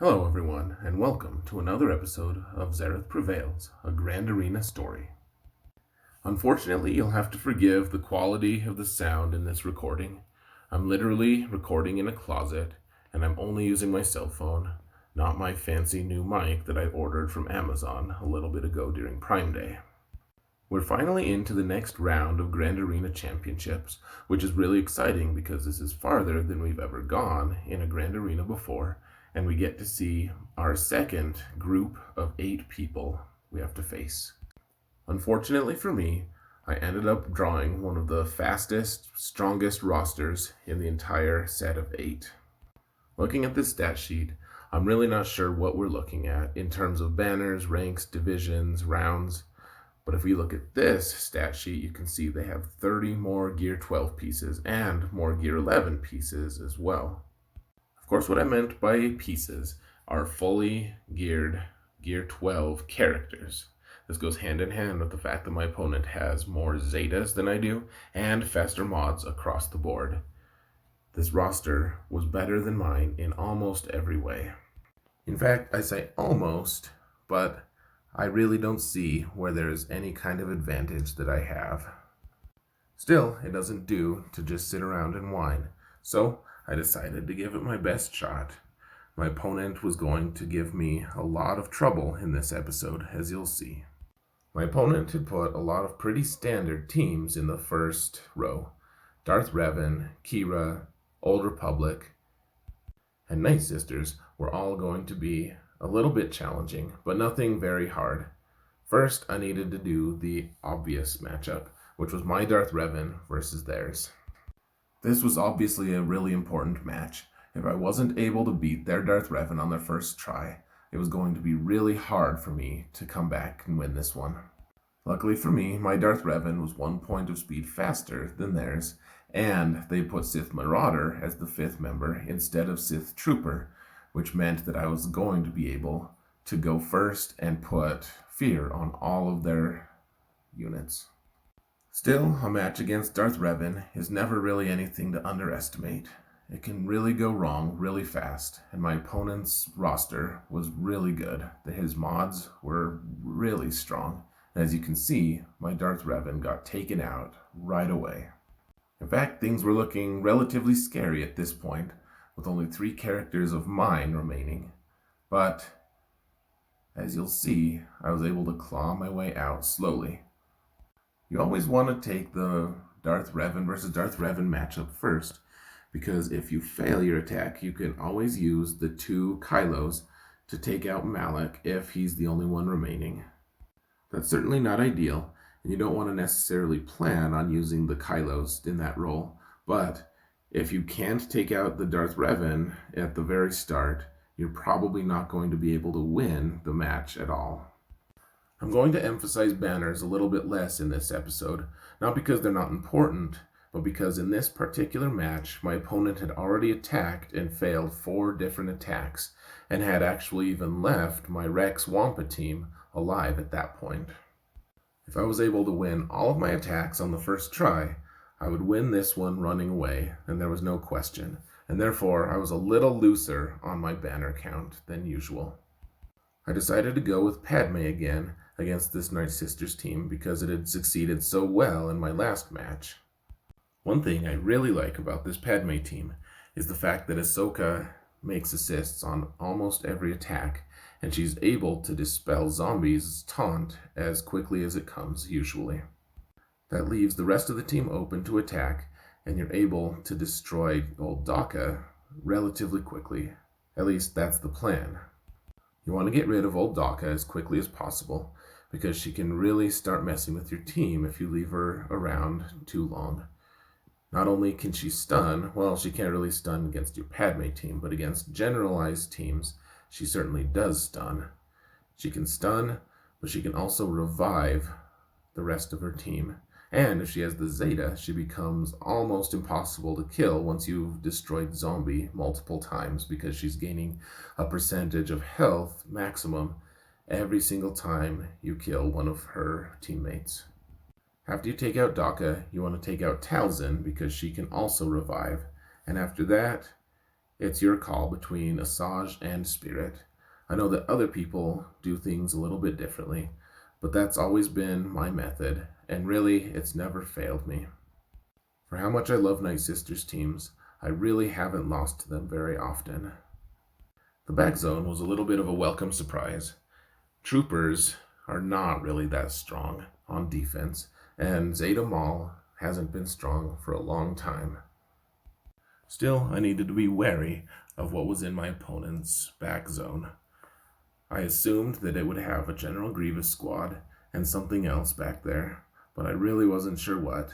Hello everyone, and welcome to another episode of Zareth Prevails, a Grand Arena story. Unfortunately, you'll have to forgive the quality of the sound in this recording. I'm literally recording in a closet, and I'm only using my cell phone, not my fancy new mic that I ordered from Amazon a little bit ago during Prime Day. We're finally into the next round of Grand Arena Championships, which is really exciting because this is farther than we've ever gone in a Grand Arena before, and we get to see our second group of 8 people we have to face. Unfortunately for me, I ended up drawing one of the fastest, strongest rosters in the entire set of 8. Looking at this stat sheet, I'm really not sure what we're looking at in terms of banners, ranks, divisions, rounds, but if we look at this stat sheet, you can see they have 30 more Gear 12 pieces and more Gear 11 pieces as well. Of course, what I meant by pieces are fully geared Gear 12 characters. This goes hand in hand with the fact that my opponent has more Zetas than I do and faster mods across the board. This roster was better than mine in almost every way. In fact, I say almost, but I really don't see where there's any kind of advantage that I have. Still, it doesn't do to just sit around and whine, so I decided to give it my best shot. My opponent was going to give me a lot of trouble in this episode, as you'll see. My opponent had put a lot of pretty standard teams in the first row. Darth Revan, Qi'ra, Old Republic, and Night Sisters were all going to be a little bit challenging, but nothing very hard. First, I needed to do the obvious matchup, which was my Darth Revan versus theirs. This was obviously a really important match. If I wasn't able to beat their Darth Revan on their first try, it was going to be really hard for me to come back and win this one. Luckily for me, my Darth Revan was 1 point of speed faster than theirs, and they put Sith Marauder as the 5th member instead of Sith Trooper, which meant that I was going to be able to go first and put fear on all of their units. Still, a match against Darth Revan is never really anything to underestimate. It can really go wrong really fast, and my opponent's roster was really good. His mods were really strong, and as you can see, my Darth Revan got taken out right away. In fact, things were looking relatively scary at this point, with only 3 characters of mine remaining. But, as you'll see, I was able to claw my way out slowly. You always want to take the Darth Revan versus Darth Revan matchup first, because if you fail your attack, you can always use the 2 Kylos to take out Malak if he's the only one remaining. That's certainly not ideal, and you don't want to necessarily plan on using the Kylos in that role, but if you can't take out the Darth Revan at the very start, you're probably not going to be able to win the match at all. I'm going to emphasize banners a little bit less in this episode, not because they're not important, but because in this particular match, my opponent had already attacked and failed 4 different attacks, and had actually even left my Rex Wampa team alive at that point. If I was able to win all of my attacks on the first try, I would win this one running away, and there was no question, and therefore I was a little looser on my banner count than usual. I decided to go with Padme again against this Night Sisters team because it had succeeded so well in my last match. One thing I really like about this Padme team is the fact that Ahsoka makes assists on almost every attack, and she's able to dispel zombies' taunt as quickly as it comes, usually. That leaves the rest of the team open to attack, and you're able to destroy old Dooku relatively quickly. At least that's the plan. You want to get rid of old Dooku as quickly as possible, because she can really start messing with your team if you leave her around too long. Not only can she stun, well, she can't really stun against your Padme team, but against generalized teams, she certainly does stun. She can stun, but she can also revive the rest of her team. And if she has the Zeta, she becomes almost impossible to kill once you've destroyed zombie multiple times, because she's gaining a percentage of health maximum every single time you kill one of her teammates. After you take out Dooku, you want to take out Talzin because she can also revive. And after that, It's your call between Asajj and Spirit. I know that other people do things a little bit differently, but that's always been my method, and really, it's never failed me. For how much I love Night Sisters teams, I really haven't lost to them very often. The back zone was a little bit of a welcome surprise. Troopers are not really that strong on defense, and Zeta Maul hasn't been strong for a long time. Still, I needed to be wary of what was in my opponent's back zone. I assumed that it would have a General Grievous squad and something else back there, but I really wasn't sure what.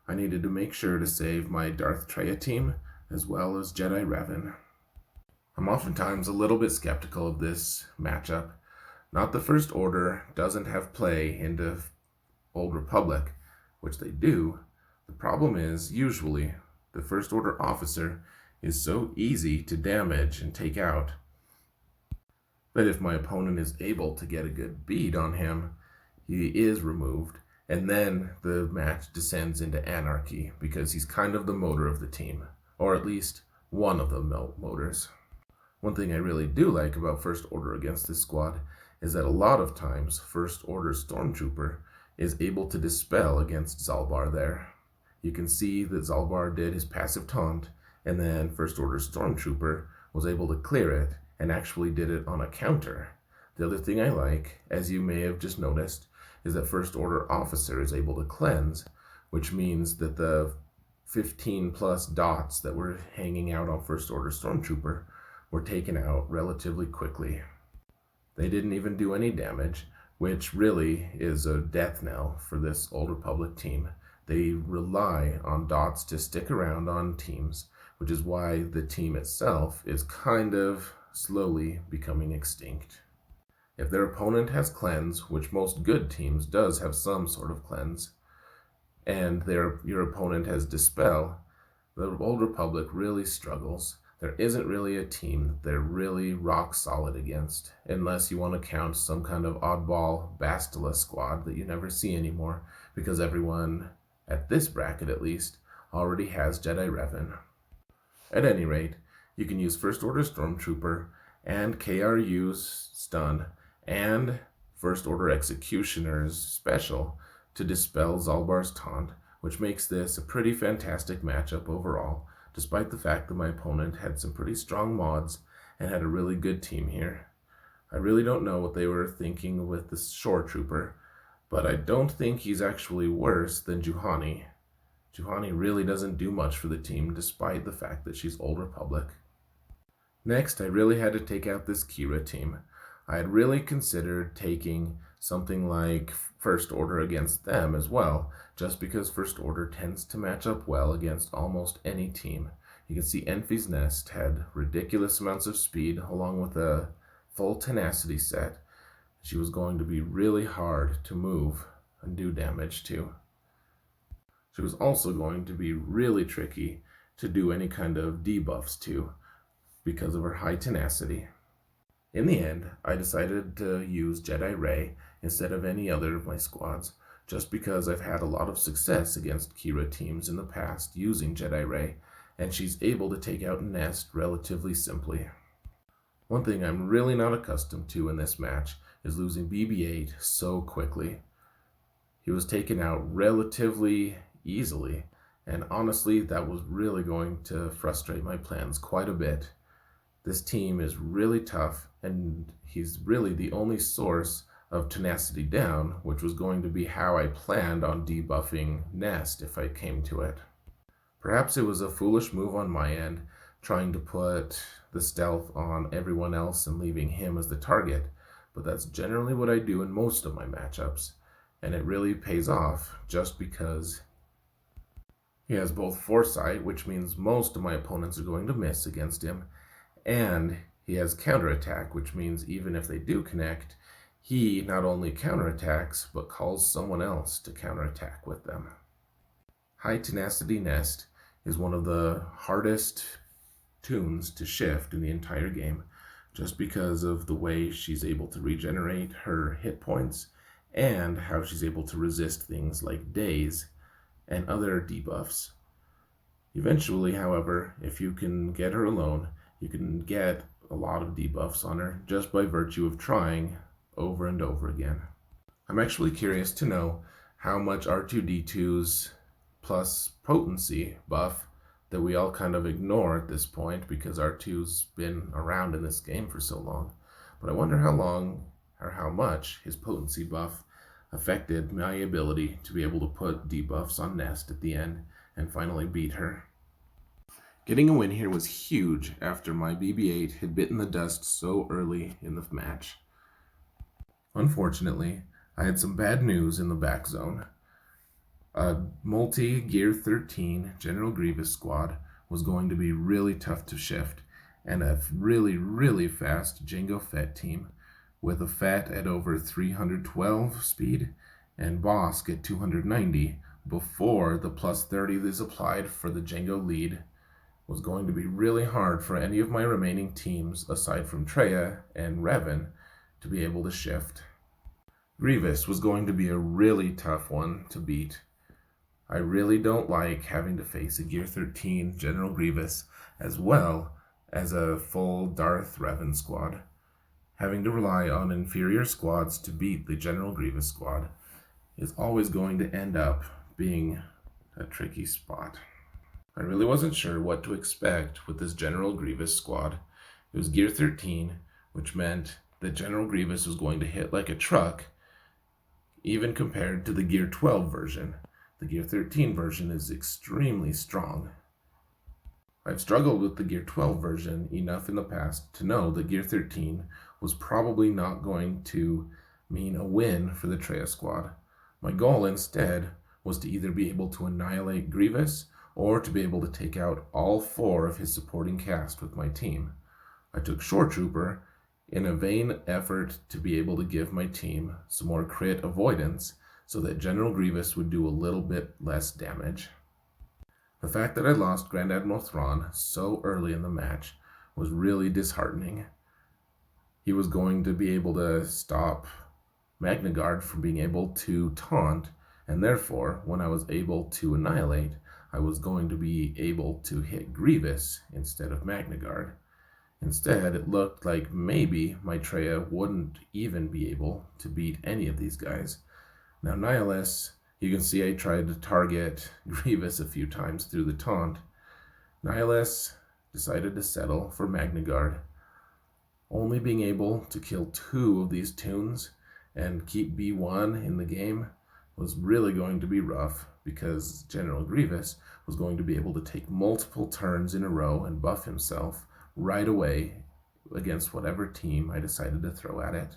I needed to make sure to save my Darth Traya team as well as Jedi Revan. I'm oftentimes a little bit skeptical of this matchup. Not the First Order doesn't have play into Old Republic, which they do. The problem is, usually, the First Order officer is so easy to damage and take out that if my opponent is able to get a good bead on him, he is removed, and then the match descends into anarchy because he's kind of the motor of the team, or at least one of the motors. One thing I really do like about First Order against this squad is that a lot of times First Order Stormtrooper is able to dispel against Zaalbar there. You can see that Zaalbar did his passive taunt, and then First Order Stormtrooper was able to clear it and actually did it on a counter. The other thing I like, as you may have just noticed, is that First Order Officer is able to cleanse, which means that the 15 plus dots that were hanging out on First Order Stormtrooper were taken out relatively quickly. They didn't even do any damage, which really is a death knell for this Old Republic team. They rely on dots to stick around on teams, which is why the team itself is kind of slowly becoming extinct. If their opponent has cleanse, which most good teams does have some sort of cleanse, and your opponent has dispel, the Old Republic really struggles. There isn't really a team that they're really rock solid against, unless you want to count some kind of oddball Bastila squad that you never see anymore, because everyone, at this bracket at least, already has Jedi Revan. At any rate, you can use First Order Stormtrooper and KRU's stun and First Order Executioner's special to dispel Zaalbar's taunt, which makes this a pretty fantastic matchup overall, despite the fact that my opponent had some pretty strong mods and had a really good team here. I really don't know what they were thinking with the Shore Trooper, but I don't think he's actually worse than Juhani. Juhani really doesn't do much for the team, despite the fact that she's Old Republic. Next, I really had to take out this Qi'ra team. I had really considered taking something like First Order against them as well, just because First Order tends to match up well against almost any team. You can see Enfy's Nest had ridiculous amounts of speed along with a full tenacity set. She was going to be really hard to move and do damage to. She was also going to be really tricky to do any kind of debuffs to because of her high tenacity. In the end, I decided to use Jedi Rey instead of any other of my squads, just because I've had a lot of success against Qi'ra teams in the past using Jedi Rey, and she's able to take out Nest relatively simply. One thing I'm really not accustomed to in this match is losing BB-8 so quickly. He was taken out relatively easily, and honestly, that was really going to frustrate my plans quite a bit. This team is really tough, and he's really the only source of tenacity down, which was going to be how I planned on debuffing Nest if I came to it. Perhaps it was a foolish move on my end, trying to put the stealth on everyone else and leaving him as the target, but that's generally what I do in most of my matchups, and it really pays off just because he has both foresight, which means most of my opponents are going to miss against him, and he has counterattack, which means even if they do connect, he not only counterattacks, but calls someone else to counterattack with them. High Tenacity Nest is one of the hardest tunes to shift in the entire game, just because of the way she's able to regenerate her hit points and how she's able to resist things like daze and other debuffs. Eventually, however, if you can get her alone you can get a lot of debuffs on her just by virtue of trying over and over again. I'm actually curious to know how much R2-D2's plus potency buff that we all kind of ignore at this point because R2's been around in this game for so long. But I wonder how long or how much his potency buff affected my ability to be able to put debuffs on Nest at the end and finally beat her. Getting a win here was huge after my BB-8 had bitten the dust so early in the match. Unfortunately, I had some bad news in the back zone. A multi-Gear 13 General Grievous squad was going to be really tough to shift, and a really fast Jango Fett team with a Fett at over 312 speed and Bossk at 290 before the plus 30 is applied for the Jango lead was going to be really hard for any of my remaining teams aside from Traya and Revan to be able to shift. Grievous was going to be a really tough one to beat. I really don't like having to face a Gear 13 General Grievous as well as a full Darth Revan squad. Having to rely on inferior squads to beat the General Grievous squad is always going to end up being a tricky spot. I really wasn't sure what to expect with this General Grievous squad. It was Gear 13, which meant that General Grievous was going to hit like a truck, even compared to the Gear 12 version. The Gear 13 version is extremely strong. I've struggled with the Gear 12 version enough in the past to know that Gear 13 was probably not going to mean a win for the Traya squad. My goal instead was to either be able to annihilate Grievous or to be able to take out all 4 of his supporting cast with my team. I took Shore Trooper in a vain effort to be able to give my team some more crit avoidance so that General Grievous would do a little bit less damage. The fact that I lost Grand Admiral Thrawn so early in the match was really disheartening. He was going to be able to stop Magna Guard from being able to taunt, and therefore, when I was able to annihilate, I was going to be able to hit Grievous instead of Magna Guard. Instead, it looked like maybe my Traya wouldn't even be able to beat any of these guys. Now Nihilus, you can see I tried to target Grievous a few times through the taunt. Nihilus decided to settle for Magna Guard. Only being able to kill 2 of these tunes and keep B1 in the game was really going to be rough because General Grievous was going to be able to take multiple turns in a row and buff himself right away against whatever team I decided to throw at it.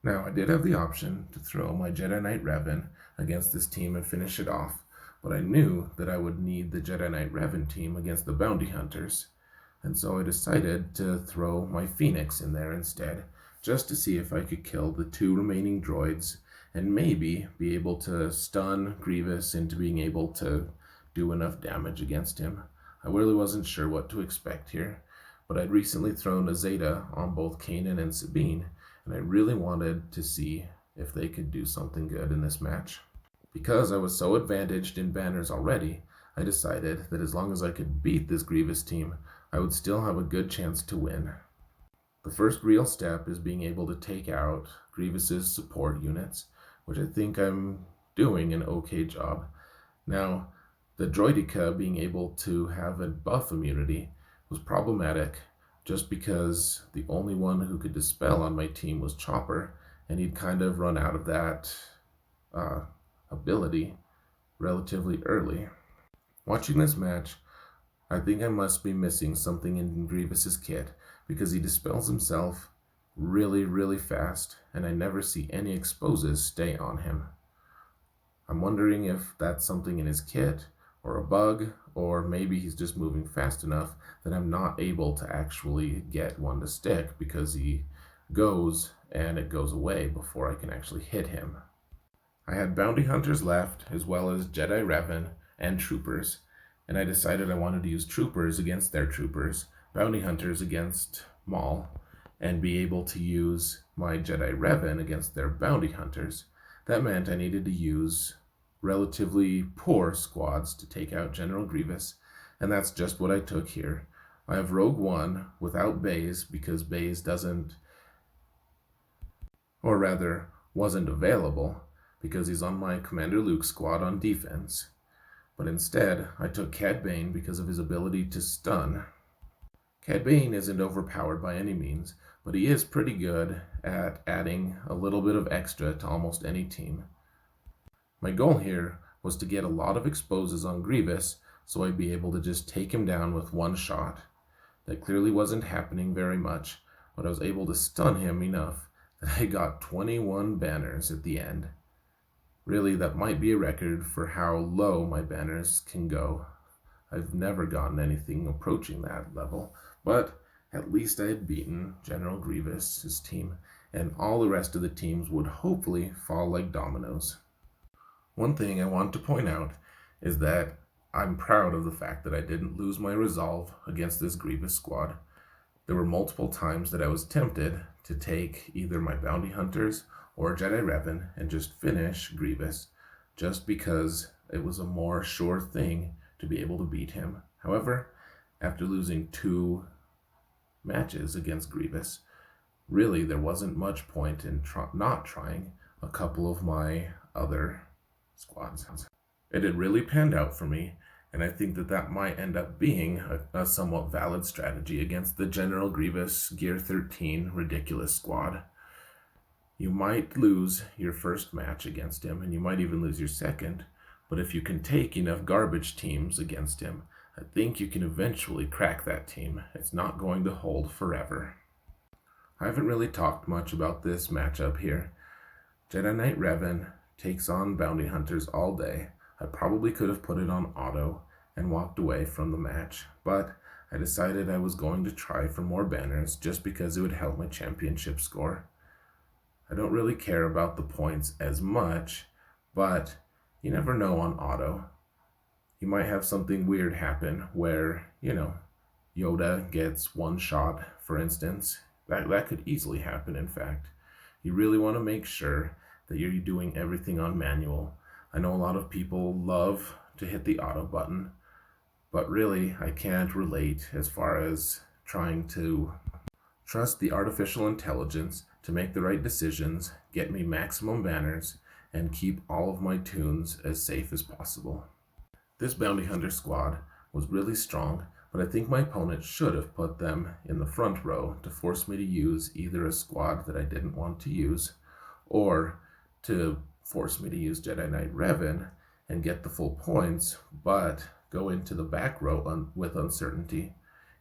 Now, I did have the option to throw my Jedi Knight Revan against this team and finish it off, but I knew that I would need the Jedi Knight Revan team against the Bounty Hunters, and so I decided to throw my Phoenix in there instead, just to see if I could kill the 2 remaining droids and maybe be able to stun Grievous into being able to do enough damage against him. I really wasn't sure what to expect here, but I'd recently thrown a Zeta on both Kanan and Sabine, and I really wanted to see if they could do something good in this match. Because I was so advantaged in banners already, I decided that as long as I could beat this Grievous team, I would still have a good chance to win. The first real step is being able to take out Grievous's support units, which I think I'm doing an okay job. Now, the Droideka being able to have a buff immunity was problematic just because the only one who could dispel on my team was Chopper, and he'd kind of run out of that ability relatively early. Watching this match, I think I must be missing something in Grievous's kit because he dispels himself really fast, and I never see any exposes stay on him. I'm wondering if that's something in his kit, or a bug, or maybe he's just moving fast enough that I'm not able to actually get one to stick because he goes and it goes away before I can actually hit him. I had bounty hunters left, as well as Jedi Revan and troopers, and I decided I wanted to use troopers against their troopers, bounty hunters against Maul, and be able to use my Jedi Revan against their bounty hunters. That meant I needed to use relatively poor squads to take out General Grievous, and that's just what I took here. I have Rogue One without Baze because Baze wasn't available because he's on my Commander Luke squad on defense. But instead, I took Cad Bane because of his ability to stun. Cad Bane isn't overpowered by any means, but he is pretty good at adding a little bit of extra to almost any team. My goal here was to get a lot of exposes on Grievous so I'd be able to just take him down with one shot. That clearly wasn't happening very much, but I was able to stun him enough that I got 21 banners at the end. Really, that might be a record for how low my banners can go. I've never gotten anything approaching that level, but at least I had beaten General Grievous' team, and all the rest of the teams would hopefully fall like dominoes. One thing I want to point out is that I'm proud of the fact that I didn't lose my resolve against this Grievous squad. There were multiple times that I was tempted to take either my bounty hunters or Jedi Revan and just finish Grievous, just because it was a more sure thing to be able to beat him. However, after losing 2 matches against Grievous, really there wasn't much point in not trying a couple of my other squads. It had really panned out for me, and I think that might end up being a somewhat valid strategy against the General Grievous Gear 13 ridiculous squad. You might lose your first match against him, and you might even lose your second, but if you can take enough garbage teams against him, I think you can eventually crack that team. It's not going to hold forever. I haven't really talked much about this matchup here. Jedi Knight Revan takes on bounty hunters all day. I probably could have put it on auto and walked away from the match, but I decided I was going to try for more banners just because it would help my championship score. I don't really care about the points as much, but you never know on auto. You might have something weird happen where, Yoda gets one shot, for instance. That could easily happen, in fact. You really want to make sure that you're doing everything on manual. I know a lot of people love to hit the auto button, but really I can't relate as far as trying to trust the artificial intelligence to make the right decisions, get me maximum banners, and keep all of my tunes as safe as possible. This bounty hunter squad was really strong, but I think my opponent should have put them in the front row to force me to use either a squad that I didn't want to use, or to force me to use Jedi Knight Revan and get the full points, but go into the back row with uncertainty.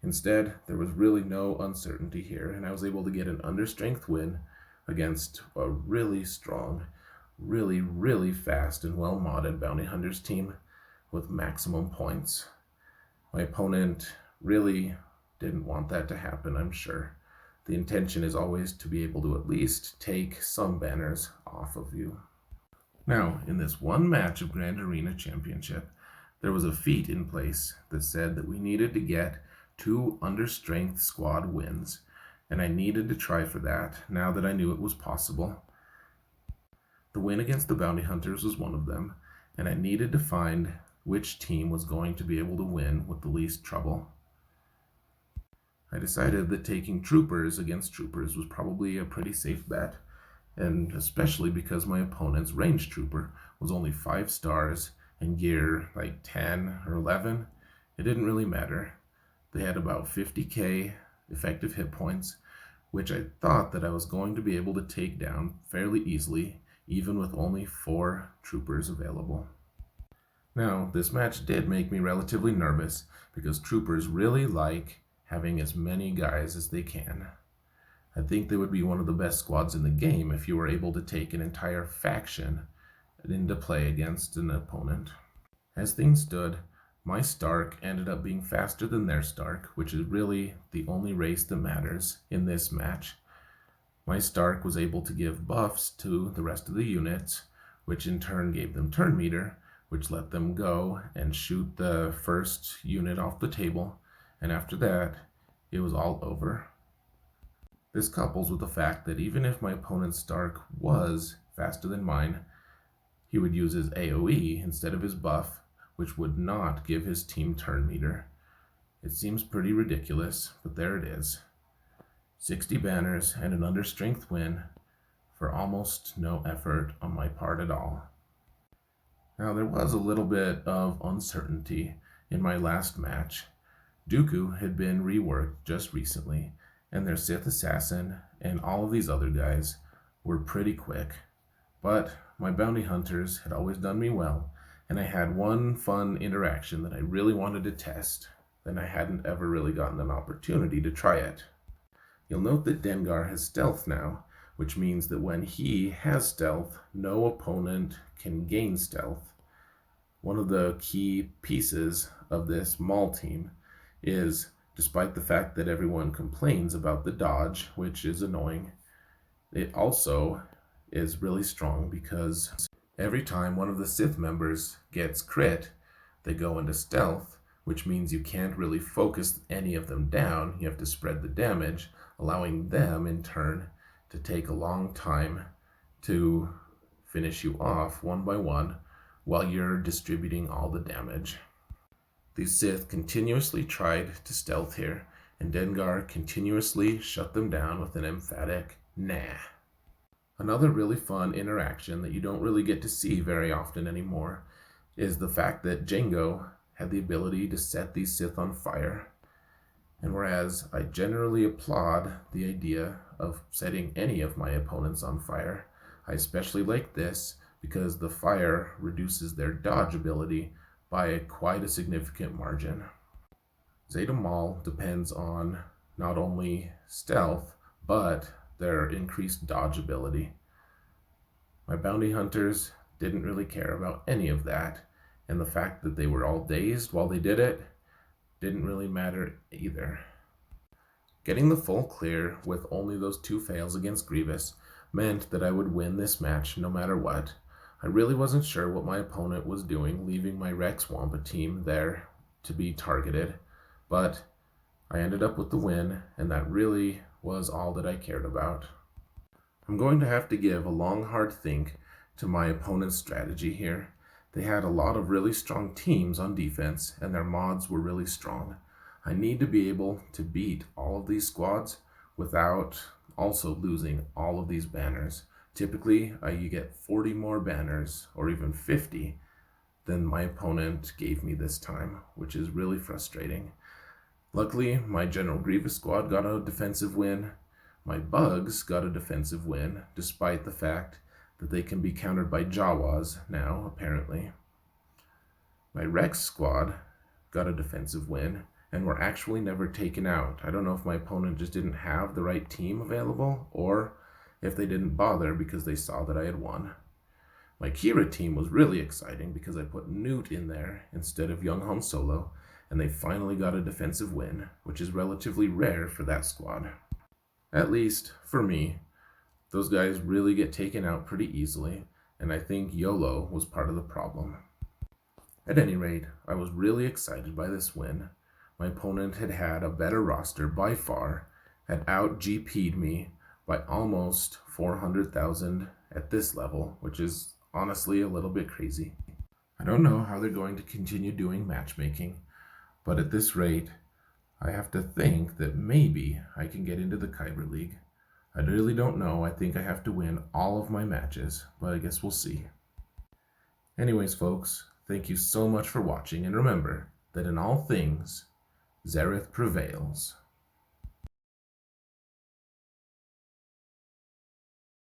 Instead, there was really no uncertainty here, and I was able to get an understrength win against a really strong, really, really fast and well-modded bounty hunters team with maximum points. My opponent really didn't want that to happen, I'm sure. The intention is always to be able to at least take some banners off of you. Now, in this one match of Grand Arena Championship, there was a feat in place that said that we needed to get 2 understrength squad wins, and I needed to try for that now that I knew it was possible. The win against the bounty hunters was one of them, and I needed to find which team was going to be able to win with the least trouble. I decided that taking troopers against troopers was probably a pretty safe bet, and especially because my opponent's ranged trooper was only 5 stars and gear like 10 or 11, it didn't really matter. They had about 50k effective hit points, which I thought that I was going to be able to take down fairly easily, even with only 4 troopers available. Now, this match did make me relatively nervous because troopers really like having as many guys as they can. I think they would be one of the best squads in the game if you were able to take an entire faction into play against an opponent. As things stood, my Starck ended up being faster than their Starck, which is really the only race that matters in this match. My Starck was able to give buffs to the rest of the units, which in turn gave them turn meter, which let them go and shoot the first unit off the table, and after that, it was all over. This couples with the fact that even if my opponent's Starck was faster than mine, he would use his AoE instead of his buff, which would not give his team turn meter. It seems pretty ridiculous, but there it is. 60 banners and an understrength win for almost no effort on my part at all. Now, there was a little bit of uncertainty in my last match. Dooku had been reworked just recently, and their Sith Assassin and all of these other guys were pretty quick. But my bounty hunters had always done me well, and I had one fun interaction that I really wanted to test, and I hadn't ever really gotten an opportunity to try it. You'll note that Dengar has stealth now, which means that when he has stealth, no opponent can gain stealth. One of the key pieces of this Maul team is, despite the fact that everyone complains about the dodge, which is annoying, it also is really strong because every time one of the Sith members gets crit, they go into stealth, which means you can't really focus any of them down. You have to spread the damage, allowing them in turn to take a long time to finish you off one by one while you're distributing all the damage. These Sith continuously tried to stealth here, and Dengar continuously shut them down with an emphatic nah. Another really fun interaction that you don't really get to see very often anymore is the fact that Jango had the ability to set these Sith on fire. And whereas I generally applaud the idea of setting any of my opponents on fire, I especially like this because the fire reduces their dodge ability by quite a significant margin. Zeta Maul depends on not only stealth, but their increased dodge ability. My bounty hunters didn't really care about any of that, and the fact that they were all dazed while they did it didn't really matter either. Getting the full clear with only those 2 fails against Grievous meant that I would win this match no matter what. I really wasn't sure what my opponent was doing, leaving my Rex Wampa team there to be targeted, but I ended up with the win, and that really was all that I cared about. I'm going to have to give a long, hard think to my opponent's strategy here. They had a lot of really strong teams on defense, and their mods were really strong. I need to be able to beat all of these squads without also losing all of these banners. Typically, you get 40 more banners, or even 50, than my opponent gave me this time, which is really frustrating. Luckily, my General Grievous squad got a defensive win. My Bugs got a defensive win, despite the fact that they can be countered by Jawas now, apparently. My Rex squad got a defensive win, and were actually never taken out. I don't know if my opponent just didn't have the right team available, or if they didn't bother because they saw that I had won. My Qi'ra team was really exciting because I put Newt in there instead of young Han Solo, and they finally got a defensive win, which is relatively rare for that squad. At least, for me, those guys really get taken out pretty easily, and I think YOLO was part of the problem. At any rate, I was really excited by this win. My opponent had had a better roster by far, had out-GP'd me by almost 400,000 at this level, which is honestly a little bit crazy. I don't know how they're going to continue doing matchmaking, but at this rate, I have to think that maybe I can get into the Kyber League. I really don't know. I think I have to win all of my matches, but I guess we'll see. Anyways, folks, thank you so much for watching, and remember that in all things, Zereth prevails.